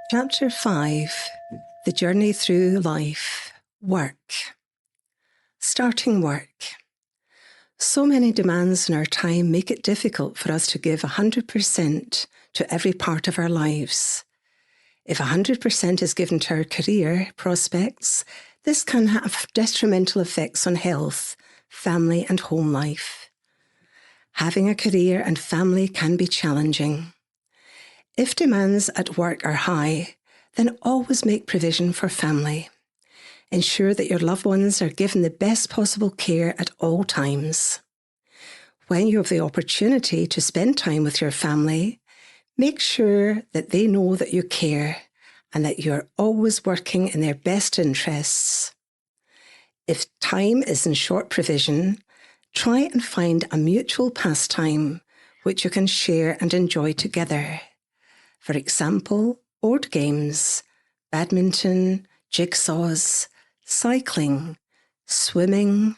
Chapter 5, The Journey Through Life, Work. Starting work. So many demands in our time make it difficult for us to give 100% to every part of our lives. If 100% is given to our career prospects, this can have detrimental effects on health, family and home life. Having a career and family can be challenging. If demands at work are high, then always make provision for family. Ensure that your loved ones are given the best possible care at all times. When you have the opportunity to spend time with your family, make sure that they know that you care and that you are always working in their best interests. If time is in short provision, try and find a mutual pastime which you can share and enjoy together. For example, board games, badminton, jigsaws, cycling, swimming,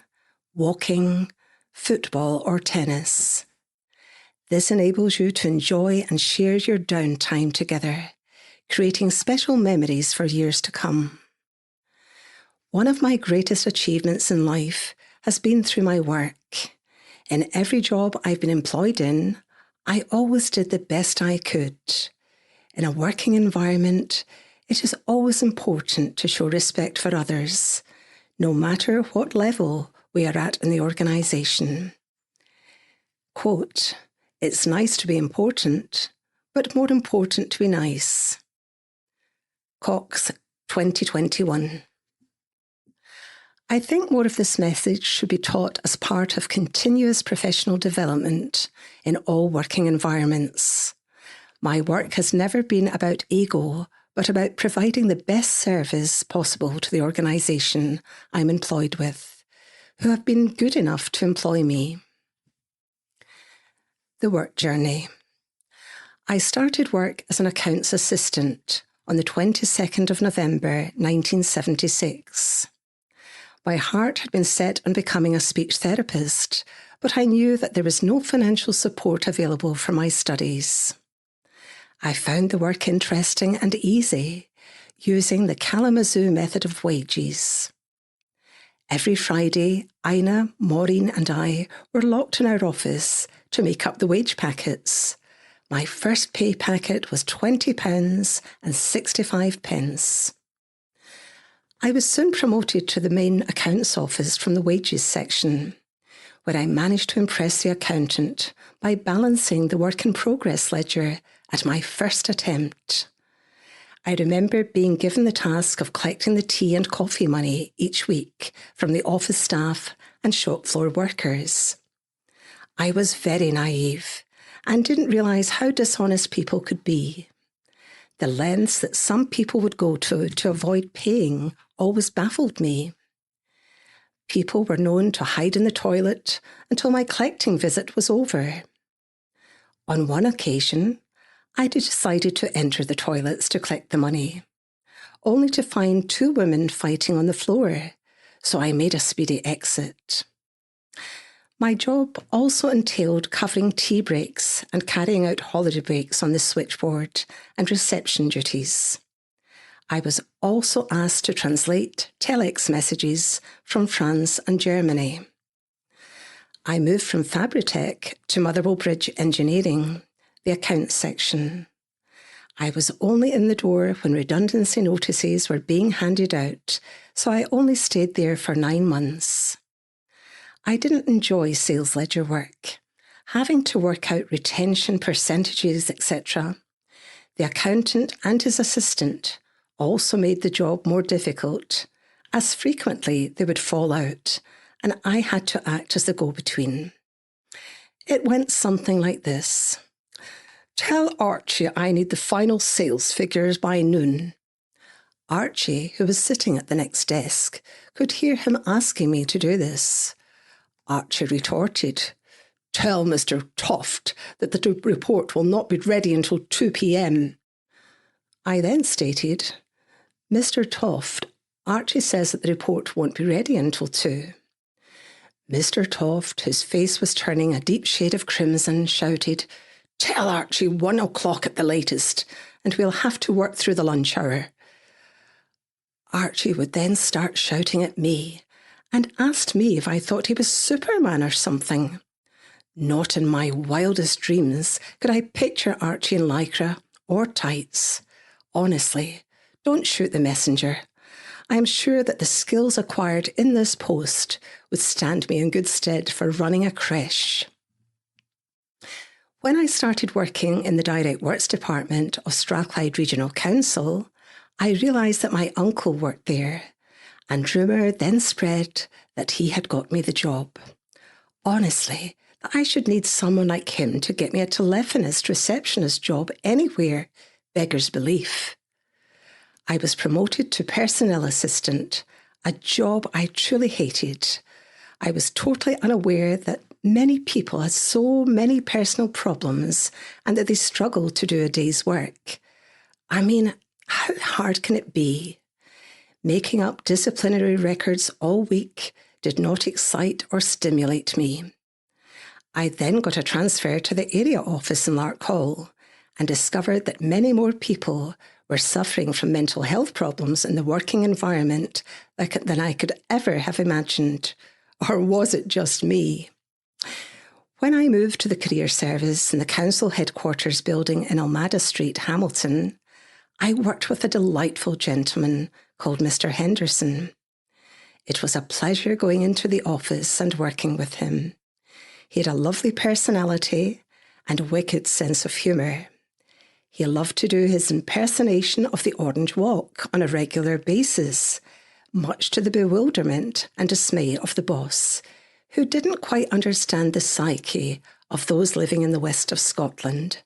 walking, football or tennis. This enables you to enjoy and share your downtime together, creating special memories for years to come. One of my greatest achievements in life has been through my work. In every job I've been employed in, I always did the best I could. In a working environment, it is always important to show respect for others, no matter what level we are at in the organisation. Quote, "It's nice to be important, but more important to be nice." Cox, 2021. I think more of this message should be taught as part of continuous professional development in all working environments. My work has never been about ego, but about providing the best service possible to the organisation I'm employed with, who have been good enough to employ me. The work journey. I started work as an accounts assistant on the 22nd of November 1976. My heart had been set on becoming a speech therapist, but I knew that there was no financial support available for my studies. I found the work interesting and easy, using the Kalamazoo method of wages. Every Friday, Ina, Maureen and I were locked in our office to make up the wage packets. My first pay packet was £20.65. I was soon promoted to the main accounts office from the wages section, where I managed to impress the accountant by balancing the work in progress ledger at my first attempt. I remember being given the task of collecting the tea and coffee money each week from the office staff and shop floor workers. I was very naive and didn't realise how dishonest people could be. The lengths that some people would go to avoid paying always baffled me. People were known to hide in the toilet until my collecting visit was over. On one occasion, I decided to enter the toilets to collect the money, only to find two women fighting on the floor, so I made a speedy exit. My job also entailed covering tea breaks and carrying out holiday breaks on the switchboard and reception duties. I was also asked to translate telex messages from France and Germany. I moved from Fabritech to Motherwell Bridge Engineering, the accounts section. I was only in the door when redundancy notices were being handed out, so I only stayed there for 9 months. I didn't enjoy sales ledger work, having to work out retention percentages, etc. The accountant and his assistant also made the job more difficult, as frequently they would fall out, and I had to act as the go-between. It went something like this. "Tell Archie I need the final sales figures by noon." Archie, who was sitting at the next desk, could hear him asking me to do this. Archie retorted, "Tell Mr. Toft that the report will not be ready until 2 p.m. I then stated, "Mr. Toft, Archie says that the report won't be ready until 2. Mr. Toft, whose face was turning a deep shade of crimson, shouted, Tell Archie 1 o'clock at the latest, and we'll have to work through the lunch hour. Archie would then start shouting at me and asked me if I thought he was Superman or something. Not in my wildest dreams could I picture Archie in lycra or tights. Honestly, don't shoot the messenger. I am sure that the skills acquired in this post would stand me in good stead for running a creche. When I started working in the Direct Works Department of Strathclyde Regional Council, I realised that my uncle worked there, and rumour then spread that he had got me the job. Honestly, that I should need someone like him to get me a telephonist receptionist job anywhere beggars belief. I was promoted to personnel assistant, a job I truly hated. I was totally unaware that many people had so many personal problems and that they struggled to do a day's work. I mean, how hard can it be? Making up disciplinary records all week did not excite or stimulate me. I then got a transfer to the area office in Larkhall and discovered that many more people were suffering from mental health problems in the working environment than I could ever have imagined. Or was it just me? When I moved to the career service in the council headquarters building in Almada Street, Hamilton, I worked with a delightful gentleman called Mr. Henderson. It was a pleasure going into the office and working with him. He had a lovely personality and a wicked sense of humour. He loved to do his impersonation of the Orange Walk on a regular basis, much to the bewilderment and dismay of the boss, who didn't quite understand the psyche of those living in the west of Scotland.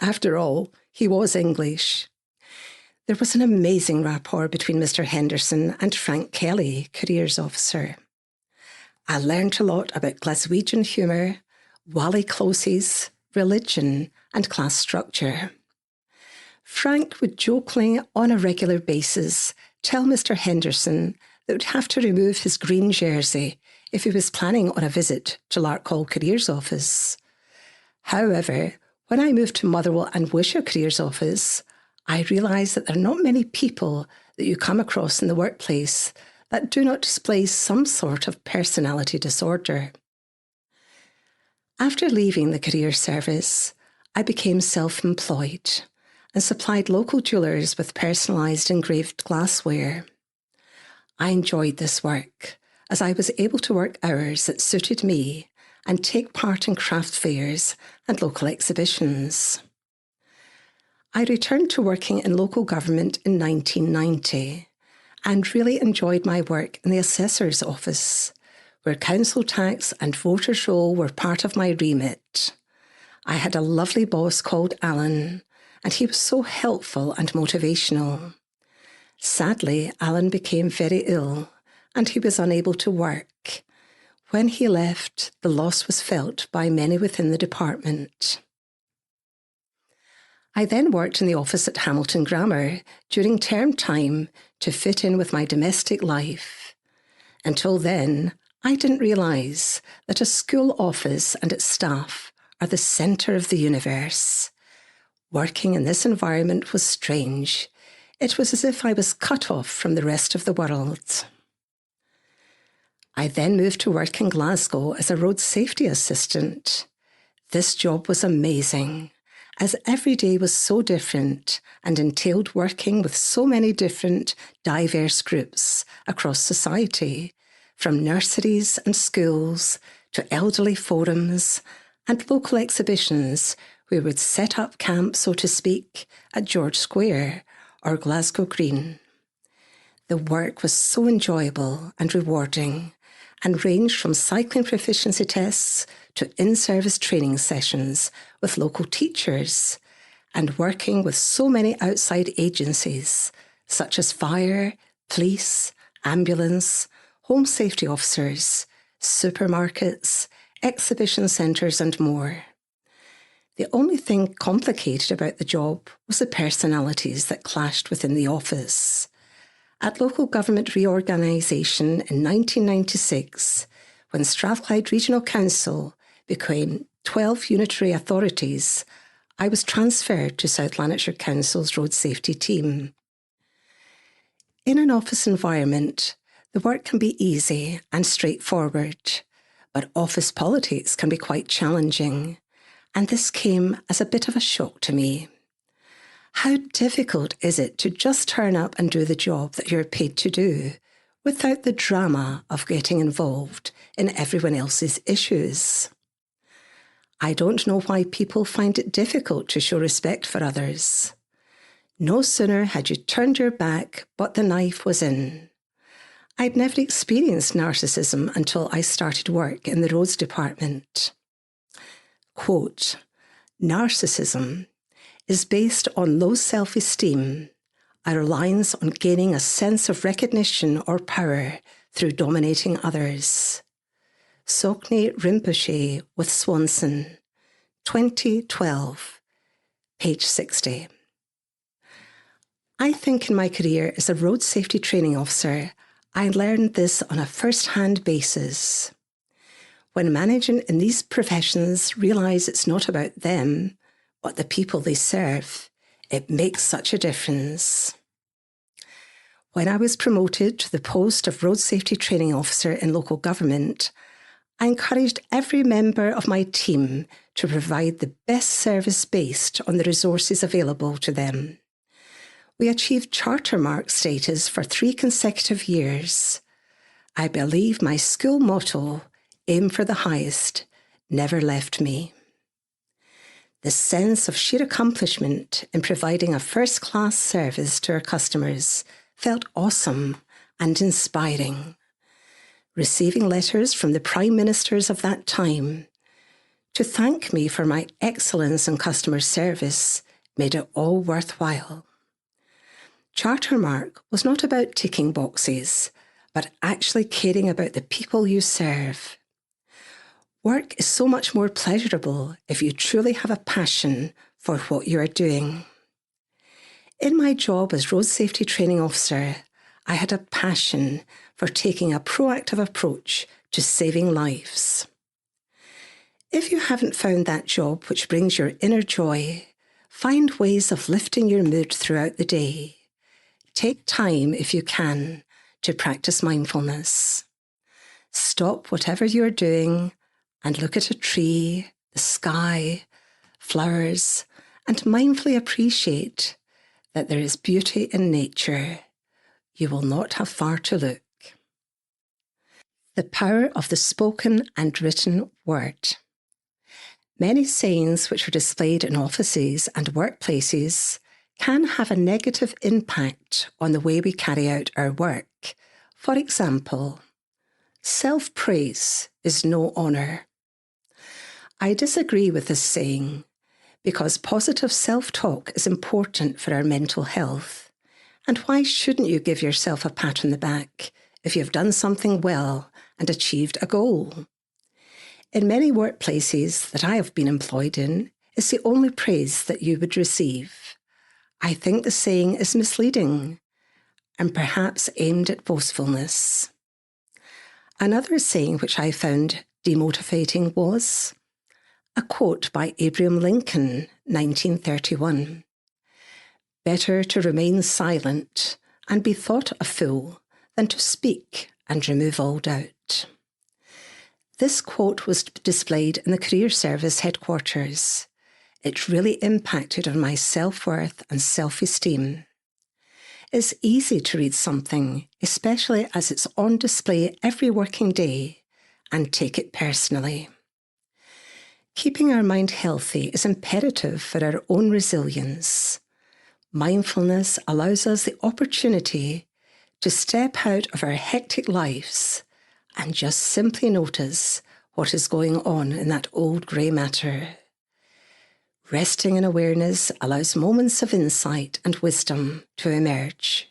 After all, he was English. There was an amazing rapport between Mr. Henderson and Frank Kelly, careers officer. I learned a lot about Glaswegian humour, Wally Closes, religion and class structure. Frank would jokingly, on a regular basis, tell Mr. Henderson that would have to remove his green jersey if he was planning on a visit to Larkhall Careers Office. However, when I moved to Motherwell and Wishaw Careers Office, I realised that there are not many people that you come across in the workplace that do not display some sort of personality disorder. After leaving the career service, I became self-employed and supplied local jewellers with personalised engraved glassware. I enjoyed this work as I was able to work hours that suited me and take part in craft fairs and local exhibitions. I returned to working in local government in 1990 and really enjoyed my work in the assessor's office, where council tax and voters' roll were part of my remit. I had a lovely boss called Alan, and he was so helpful and motivational. Sadly, Alan became very ill, and he was unable to work. When he left, the loss was felt by many within the department. I then worked in the office at Hamilton Grammar during term time to fit in with my domestic life. Until then, I didn't realise that a school office and its staff are the centre of the universe. Working in this environment was strange. It was as if I was cut off from the rest of the world. I then moved to work in Glasgow as a road safety assistant. This job was amazing, as every day was so different and entailed working with so many different, diverse groups across society, from nurseries and schools to elderly forums and local exhibitions. We would set up camp, so to speak, at George Square or Glasgow Green. The work was so enjoyable and rewarding and ranged from cycling proficiency tests to in-service training sessions with local teachers and working with so many outside agencies such as fire, police, ambulance, home safety officers, supermarkets, exhibition centres and more. The only thing complicated about the job was the personalities that clashed within the office. At local government reorganisation in 1996, when Strathclyde Regional Council became 12 unitary authorities, I was transferred to South Lanarkshire Council's road safety team. In an office environment, the work can be easy and straightforward, but office politics can be quite challenging, and this came as a bit of a shock to me. How difficult is it to just turn up and do the job that you're paid to do without the drama of getting involved in everyone else's issues? I don't know why people find it difficult to show respect for others. No sooner had you turned your back, but the knife was in. I'd never experienced narcissism until I started work in the roads department. Quote, narcissism is based on low self-esteem, a reliance on gaining a sense of recognition or power through dominating others. Sokne Rinpoche with Swanson, 2012, page 60. I think in my career as a road safety training officer, I learned this on a first-hand basis. When managers in these professions realise it's not about them, but the people they serve, it makes such a difference. When I was promoted to the post of road safety training officer in local government, I encouraged every member of my team to provide the best service based on the resources available to them. We achieved charter mark status for 3 consecutive years. I believe my school motto, aim for the highest, never left me. The sense of sheer accomplishment in providing a first-class service to our customers felt awesome and inspiring. Receiving letters from the Prime Ministers of that time to thank me for my excellence in customer service made it all worthwhile. Charter Mark was not about ticking boxes, but actually caring about the people you serve. Work is so much more pleasurable if you truly have a passion for what you are doing. In my job as road safety training officer, I had a passion for taking a proactive approach to saving lives. If you haven't found that job which brings your inner joy, find ways of lifting your mood throughout the day. Take time, if you can, to practice mindfulness. Stop whatever you're doing and look at a tree, the sky, flowers, and mindfully appreciate that there is beauty in nature. You will not have far to look. The power of the spoken and written word. Many sayings which are displayed in offices and workplaces can have a negative impact on the way we carry out our work. For example, self-praise is no honour. I disagree with this saying because positive self-talk is important for our mental health. And why shouldn't you give yourself a pat on the back if you've done something well and achieved a goal? In many workplaces that I have been employed in, it's the only praise that you would receive. I think the saying is misleading and perhaps aimed at boastfulness. Another saying which I found demotivating was a quote by Abraham Lincoln, 1931. Better to remain silent and be thought a fool than to speak and remove all doubt. This quote was displayed in the career service headquarters. It really impacted on my self-worth and self-esteem. It's easy to read something, especially as it's on display every working day, and take it personally. Keeping our mind healthy is imperative for our own resilience. Mindfulness allows us the opportunity to step out of our hectic lives and just simply notice what is going on in that old grey matter. Resting in awareness allows moments of insight and wisdom to emerge.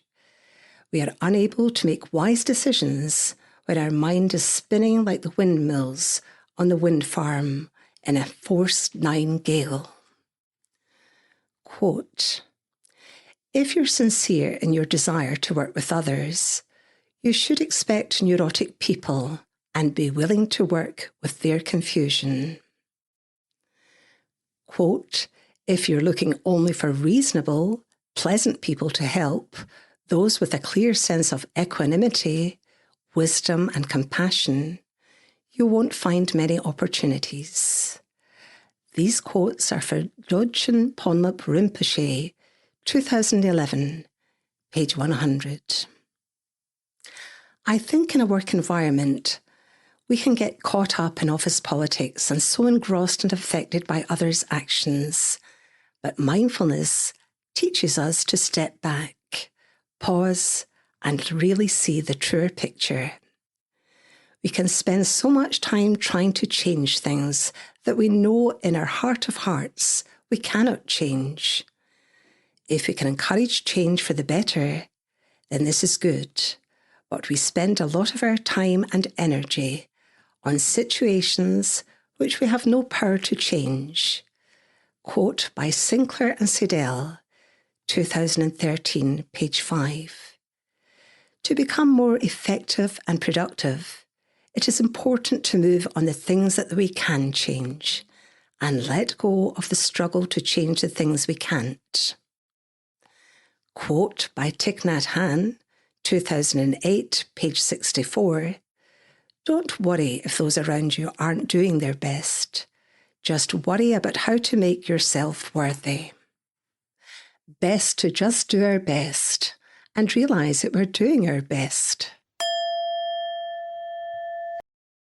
We are unable to make wise decisions when our mind is spinning like the windmills on the wind farm in a force 9 gale. Quote, if you're sincere in your desire to work with others, you should expect neurotic people and be willing to work with their confusion. Quote, If you're looking only for reasonable, pleasant people to help, those with a clear sense of equanimity, wisdom, and compassion, you won't find many opportunities. These quotes are for Dzogchen Ponlop Rinpoche, 2011, page 100. I think in a work environment, we can get caught up in office politics and so engrossed and affected by others' actions. But mindfulness teaches us to step back, pause, and really see the truer picture. We can spend so much time trying to change things that we know in our heart of hearts we cannot change. If we can encourage change for the better, then this is good. But we spend a lot of our time and energy on situations which we have no power to change. Quote by Sinclair and Siddell, 2013, page 5. To become more effective and productive, it is important to move on the things that we can change and let go of the struggle to change the things we can't. Quote by Thich Nhat Hanh, 2008, page 64. Don't worry if those around you aren't doing their best. Just worry about how to make yourself worthy. Best to just do our best and realise that we're doing our best.